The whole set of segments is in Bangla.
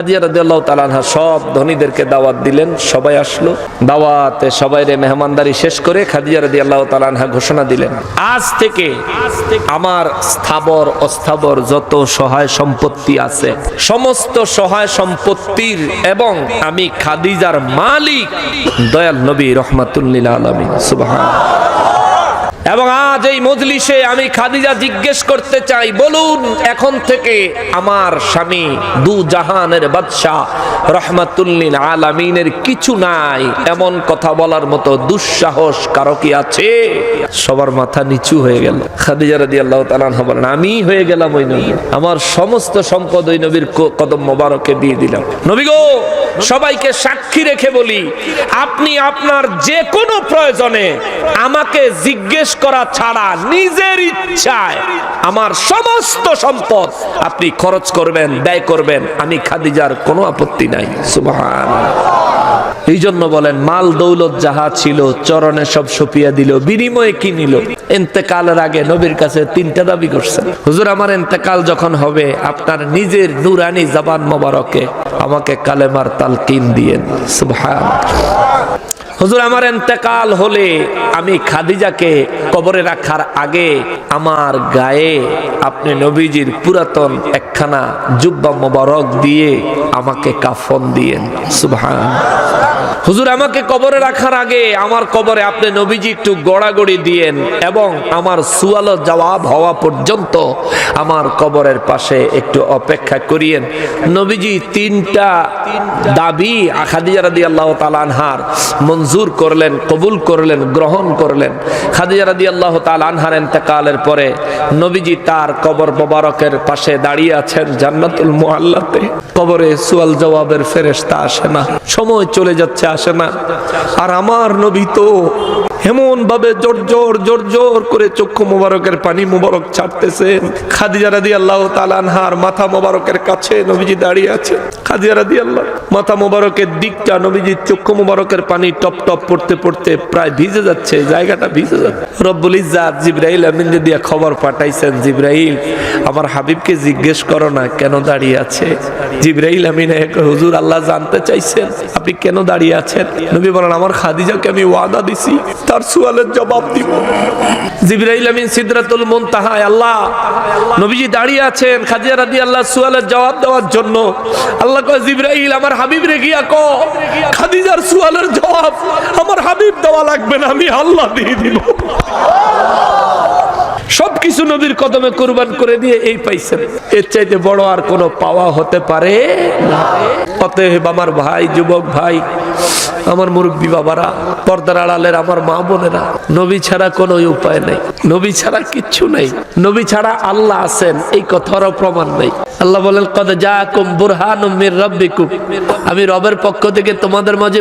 খাদিজা রাদিয়াল্লাহু তাআলা আনহা সব ধনীদেরকে দাওয়াত দিলেন, সবাই আসলো। দাওয়াতে সবাইরে মেহমানদারি শেষ করে খাদিজা রাদিয়াল্লাহু তাআলা আনহা ঘোষণা দিলেন, আজ থেকে আমার স্থাবর অস্থাবর যত সহায় সম্পত্তি আছে সমস্ত সহায় সম্পত্তির এবং আমি খাদিজার মালিক দয়াল নবী রাহমাতুল লিল আলামিন। সুবহানাল্লাহ। এবং আজ এই মজলিসে আমি খাদিজা জিজ্ঞেস করতে চাই, বলুন এখন থেকে আমার স্বামী দু জাহানের বাদশা রাহমাতুল লিল আলামিনের কিছু নাই, এমন কথা বলার মতো দুঃসাহস কারো কি আছে? সবার মাথা নিচু হয়ে গেল। খাদিজা রাদিয়াল্লাহু তাআলা আনহা বলেন, আমি হয়ে গেলাম ওই নবী, আমার সমস্ত সম্পদ ওই নবীর কদম মোবারকে দিয়ে দিলাম। নবী গো, সবাইকে সাক্ষী রেখে বলি, আপনি আপনার যে কোনো প্রয়োজনে আমাকে জিজ্ঞেস করা ছাড়া নিজের ইচ্ছায় আমার সমস্ত সম্পদ আপনি খরচ করবেন, ব্যয় করবেন, আমি খাদিজার কোনো আপত্তি নাই। সুবহানাল্লাহ। এই জন্য বলেন, মাল দৌলত যাহা ছিল চরণে সব সপিয়া দিল, বিনিময়ে কি নিল? ইন্তেকালের আগে নবীর কাছে তিনটা দাবি করছেন, হুজুর আমার ইন্তেকাল যখন হবে আপনার নিজের নূরানি জবান মোবারকে আমাকে কালেমার তালকিন দিয়েন। সুবহানাল্লাহ। হুজুর আমার ইন্তেকাল হলে আমি খাদিজাকে কবরে রাখার আগে আমার গায়ে আপনি নবীজির পুরাতন একখানা জুব্বা মোবারক দিয়ে আমাকে কাফন দিয়েন। সুবহানাল্লাহ। হুজুর আমাকে কবরে রাখার আগে আমার কবরে আপনি নবীজি একটু গড়াগড়ি দিয়েন এবং আমার সুয়াল জবাব হওয়া পর্যন্ত আমার কবরের পাশে একটু অপেক্ষা করিয়েন। নবীজি তিনটা দাবি খাদিজা রাদিয়াল্লাহু তাআলা আনহার মঞ্জুর করলেন, কবুল করলেন, গ্রহণ করলেন। খাদিজা রাদিয়াল্লাহু তাআলা আনহার ইন্তেকালের পরে নবীজি তার কবর মোবারকের পাশে দাঁড়িয়ে আছেন জান্নাতুল মুআল্লাতে। কবরে সুয়াল জবাবের ফেরেশতা আসে না, সময় চলে যাচ্ছে, আসে না। আর আমার নবী তো এমন ভাবে জোর করে চক্ষু মোবারকের পানি মোবারক ছাড়তেছেন। খাদিজা রাদিয়াল্লাহু তাআলা আনহার মাথা মোবারকের কাছে নবীজি দাঁড়িয়ে আছে। খাদিজা রাদিয়াল্লাহু মাথা মোবারকের দিকটা নবীজির চক্ষু মোবারকের পানি টপ টপ পড়তে পড়তে প্রায় ভিজে যাচ্ছে, জায়গাটা ভিজে যাচ্ছে। রব্বুল ইজ্জাত জিবরাইল আমিন দিয়ে খবর পাঠাইছেন, জিবরাইল আমার হাবিবকে জিজ্ঞেস করো না কেন দাঁড়িয়ে আছে। জিবরাইল আমিন হুজুর আল্লাহ জানতে চাইছেন আপনি কেন দাঁড়িয়ে আছেন। নবী বলেন, আমার খাদিজাকে আমি ওয়াদা দিছি তার সুয়ালের জবাব দিব। জিবরাইল আমিন সিদরাতুল মুনতাহায় আল্লাহ নবীজি দাঁড়িয়ে আছেন খাদিজা রাদিয়াল্লাহু সুয়ালের জবাব দেওয়ার জন্য। আল্লাহ কয়, জিবরাইল আমার হাবিব রে গিয়া কও খাদিজার সুয়ালের জবাব আমার হাবিব দেওয়া লাগবে না, আমি আল্লাহ দিয়ে দিব। সবকিছু নবীর কদমে কুরবান করে দিয়ে এই পাইছেন, এর চাইতে বড় আর কোনো পাওয়া হতে পারে না। অতএব আমার ভাই, যুবক ভাই, আমার মুরব্বী বাবারা, পর্দার আড়ালের আমার মা বোনেরা, নবী ছাড়া কোনো উপায় নেই, নবী ছাড়া কিচ্ছু নেই। নবী ছাড়া আল্লাহ আছেন এই কথারও প্রমাণ নেই। আল্লাহ বলেন, কদ জাআকুম বুরহানুম মির রাব্বিকুম, আমি রবের পক্ষ থেকে তোমাদের মাঝে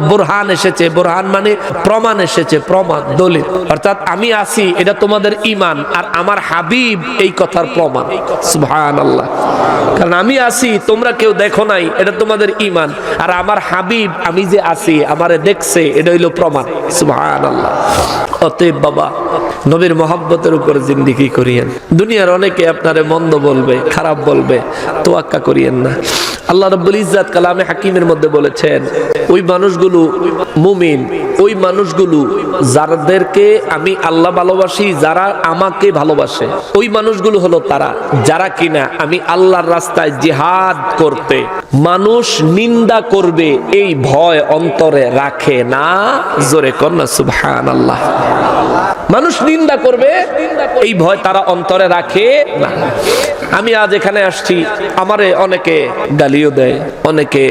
বুরহান এসেছে। বুরহান মানে প্রমাণ এসেছে, প্রমাণ, দলিল। অর্থাৎ আমি আছি এটা তোমাদের ঈমান, আর আমার হাবিব এই কথার প্রমাণ। সুবহানাল্লাহ। কারণ আমি আছি তোমরা কেউ দেখো নাই এটা তোমাদের ঈমান, আর আমার হাবিব আমি যে আছি আমারে দেখছে এটা হইল প্রমাণ। সুবহানাল্লাহ। অতএব বাবা, নবীর মহব্বতের উপর জিন্দেগি করিয়েন। দুনিয়ার অনেকে আপনারে মন্দ বলবে, খারাপ বলবে, তোয়াক্কা করিয়েন না। আল্লাহ রাব্বুল ইজ্জাত কালামে হাকিমের মধ্যে বলেছেন, ওই মানুষগুলো মুমিন, ওই মানুষগুলো যাদেরকে আমি আল্লাহ ভালোবাসি, যারা আমাকে ভালোবাসে, ওই মানুষগুলো হলো তারা যারা কিনা আমি আল্লাহর রাস্তায় জিহাদ করতে মানুষ নিন্দা করবে এই ভয় অন্তরে রাখে না। জোরে কর না সুবহানাল্লাহ। মানুষ নিন্দা করবে এই ভয় তারা অন্তরে রাখে না। আমি আজ এখানে আসছি, আমারে অনেকে গালিও দেয়, অনেকে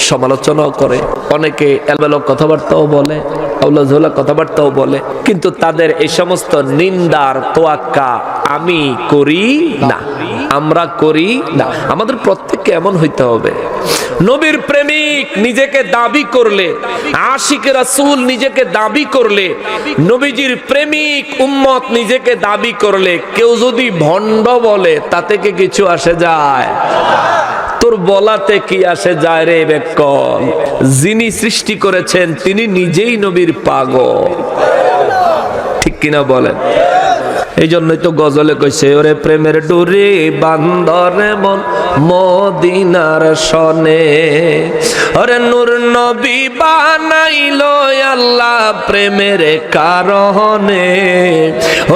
সমালোচনাও করে, অনেকে এলবেলো কথাবার্তাও বলে, আউলাঝোলা কথাবার্তাও বলে, কিন্তু তাদের এই সমস্ত নিন্দার তোয়াক্কা আমি করি না, আমরা করি না। আমাদের প্রত্যেককে এমন হইতে হবে, নবীর প্রেমিক নিজেকে দাবি করলে, আশিক রাসূল নিজেকে দাবি করলে, নবীজির প্রেমিক উম্মত নিজেকে দাবি করলে, কেউ যদি ভণ্ড বলে তাতে কি কিছু আসে যায়? তোর বলাতে কি আসে যায় রে বেকল? যিনি সৃষ্টি করেছেন তিনি নিজেই নবীর পাগল। ঠিক কিনা বলেন? এই জন্যই তো গজলে কইছে ওরে প্রেমের ডুরি বান্দরে মন মদিনার সনে। ওরে নূর নবী বানাইলো আল্লাহ প্রেমের কারণে।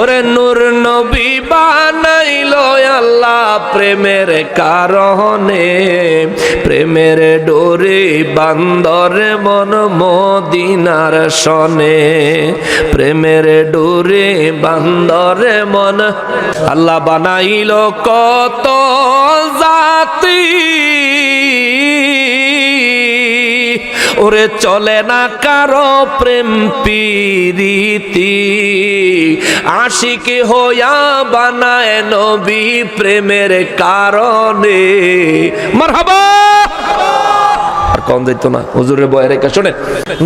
ওরে নূর নবী বানাইলো আল্লাহ প্রেমের কারণে। প্রেমের ডোরে বান্দরে মন মদিনার সনে। প্রেমের ডোরে বান্দরে মন। আল্লাহ বানাইলো কত জাতি ওরে চলে না কারো প্রেম প্রীতি। আশিক হইয়া বানায় নবী প্রেমের কারণে। মারহাবা। আর কম যাইতো না হুজুরের বয়ে রেখে। শোনেন,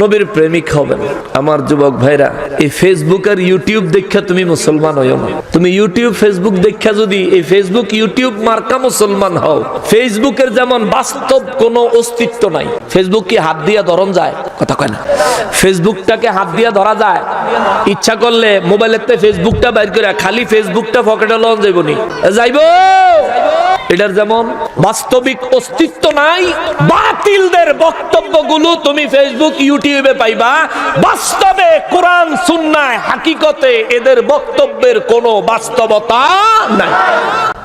নবীর প্রেমিক হবেন আমার যুবক ভাইরা। এই ফেসবুক আর ইউটিউব দেখা তুমি মুসলমান হইও না। তুমি ইউটিউব ফেসবুক দেখা যদি এই ফেসবুক ইউটিউব মার্কা মুসলমান হও, ফেসবুকের যেমন বাস্তব কোনো অস্তিত্ব নাই। ফেসবুক কি হাত দিয়া ধরন যায়? কথা কয় না। ফেসবুকটাকে হাত দিয়া ধরা যায়? ইচ্ছা করলে মোবাইলেতে ফেসবুকটা বাইর করে খালি ফেসবুকটা পকেটে লন যাইবনি, যাইব। এটার যেমন বাস্তবিক অস্তিত্ব নাই, বাতিলদের বক্তব্যগুলো তুমি ফেসবুক ইউটিউবে পাইবা। বাস্তবে কোরআন সুন্নাহ হাকিকতে এদের বক্তব্যের কোনো বাস্তবতা নাই।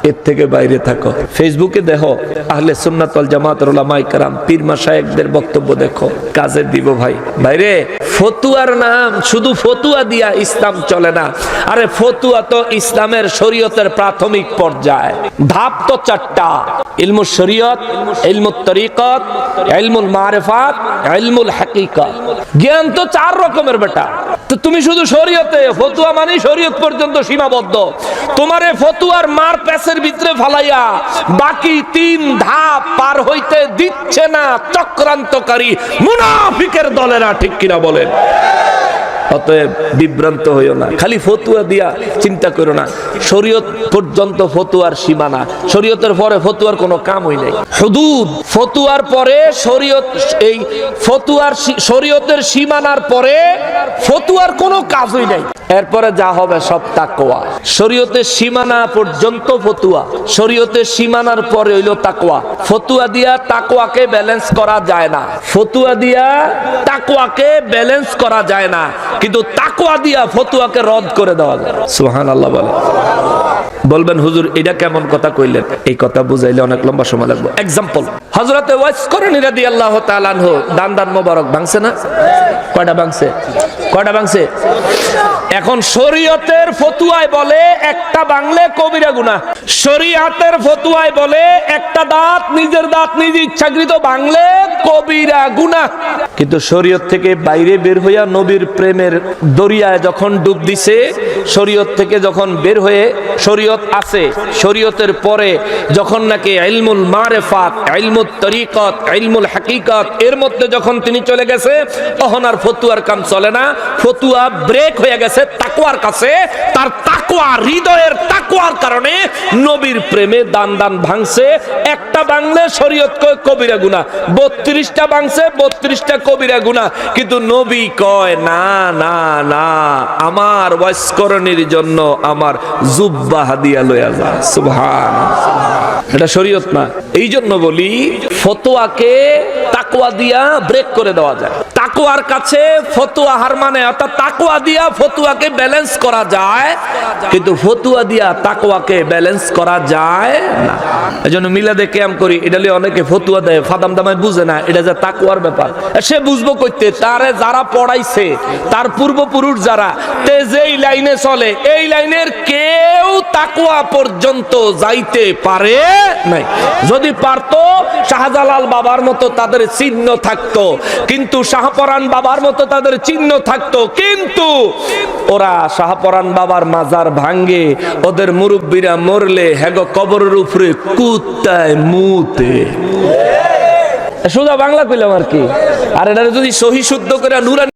এর থেকে বাইরে থাকো। ফেসবুকে দেখো আহলে সুন্নাত ওয়াল জামাতের উলামায়ে কেরাম পীর মাশায়েখদের বক্তব্য দেখো, কাজে দিব ভাই। বাইরে ফতুয়ার নাম, শুধু ফতুয়া দিয়া ইসলাম চলে না। আরে ফতুয়া তো ইসলামের শরীয়তের প্রাথমিক পর্যায়। ধাপ তো চারটা: ইলমুল শরীয়ত, ইলমুত তরিকত, ইলমুল মারিফাত, ইলমুল হাকিকত। জ্ঞান তো চার রকমের বেটা। তো তুমি শুধু শরীয়তে, ফতুয়া মানে শরীয়ত পর্যন্ত সীমাবদ্ধ। তোমারে ফতুয়ার মার প্যাসের ভিতরে ফালাইয়া বাকি তিন ধাপ পার হইতে দিচ্ছে না চক্রান্তকারী মুনাফিকের দলেরা, ঠিক কিনা বলেন? অতএব বিভ্রান্ত হইও না, খালি ফতুয়া দিয়া চিন্তা করো না। শরীয়ত পর্যন্ত ফতুয়ার সীমানা, শরীয়তের পরে ফতুয়ার কোনো কাম হই নাই। হুদুদ ফতুয়ার পরে শরীয়ত, এই ফতুয়ার শরীয়তের সীমানার পরে ফতুয়ার কোনো কাজ হই নাই। এরপরে যা হবে সব তাকওয়া। শরীয়তের সীমানা পর্যন্ত ফতুয়া, শরীয়তের সীমানার পরে হইল তাকওয়া। ফতুয়া দিয়া তাকওয়াকে ব্যালেন্স করা যায় না, ফতুয়া দিয়া তাকওয়াকে ব্যালেন্স করা যায় না, কিন্তু তাকওয়া দিয়া ফতুয়াকে রদ করে দেওয়া যায়। সুবহানাল্লাহ বলে। বলবেন হুজুর এটা কেমন কথা কইলেন? এই কথা বুঝাইলে অনেক লম্বা সময় লাগবে। এক্সাম্পল, হযরতে ওয়াইস করনী রাদিয়াল্লাহু তাআলা আনহু দান মোবারক ভাঙছে না? কয়টা ভাঙছে? কয়টা ভাঙছে? এখন শরীয়তের ফতুয়ায় বলে একটা ভাঙলে কবিরা গুনাহ। শরীয়তের ফতুয়ায় বলে একটা দাঁত, নিজের দাঁত নিজে ইচ্ছাকৃত ভাঙলে কবিরা গুনাহ। কিন্তু শরীয়ত থেকে বাইরে বের হইয়া নবীর প্রেমের দরিয়ায় যখন ডুব দিছে, শরীয়ত থেকে যখন বের হয়ে, শরীয়ত আছে, শরীয়তের পরে যখন নাকি ইলমুল মারিফাত, ইলমুত তরিকত, ইলমুল হাকিকত এর মধ্যে যখন তিনি চলে গেছে, তখন আর ফতুয়ার কাম চলে না। ফতুয়া ব্রেক হয়ে গেছে তাকওয়ার কাছে। তার তাকওয়া, হৃদয়ের তাকওয়ার কারণে নবীর প্রেমে দান ভাঙছে। একটা ভাঙলে শরীয়ত কয় কবিরা গুনাহ, 32টা ভাঙছে, 32টা কবিরা গুনাহ। কিন্তু নবী কয় না না না, আমার ওয়াইস করণীর জন্য আমার জুব্বা হাদিয়া লইয়া যা। সুবহানাল্লাহ। এটা শরীয়ত না। এই জন্য বলি ফতোয়াকে তাকওয়া দিয়া ব্রেক করে দেওয়া যায়। তাকওয়ার কাছে ফতোয়া হার মানে, অর্থাৎ তাকওয়া দিয়া ফতোয়াকে ব্যালেন্স করা যায়, কিন্তু ফতোয়া দিয়া তাকওয়াকে ব্যালেন্স করা যায় না। এজন্য মিলাদে ক্যাম্প করি, এটা লিয়ে অনেকে ফতোয়া দেয়, ফাদাম দামায় বুঝে না এটা যে তাকওয়ার ব্যাপার। সে বুঝবো কইতে, তারে যারা পড়াইছে, তার পূর্বপুরুষ যারা, তে যেই লাইনে চলে, এই লাইনের কেউ তাকওয়া পর্যন্ত যাইতে পারে নাই। যদি পারতো শাহজালাল বাবার মতো তাদের চিহ্ন থাকতো, কিন্তু শাহপরান বাবার মতো তাদের চিহ্ন থাকতো, কিন্তু ওরা শাহপরান বাবার মাজার ভাঙ্গে, ওদের মুরব্বীরা মরলে হেগো কবরের উপরে কুত্তায় মুতে। সোজা বাংলা কইলাম আর কি। আর এটা যদি সহি শুদ্ধ করে নুরানি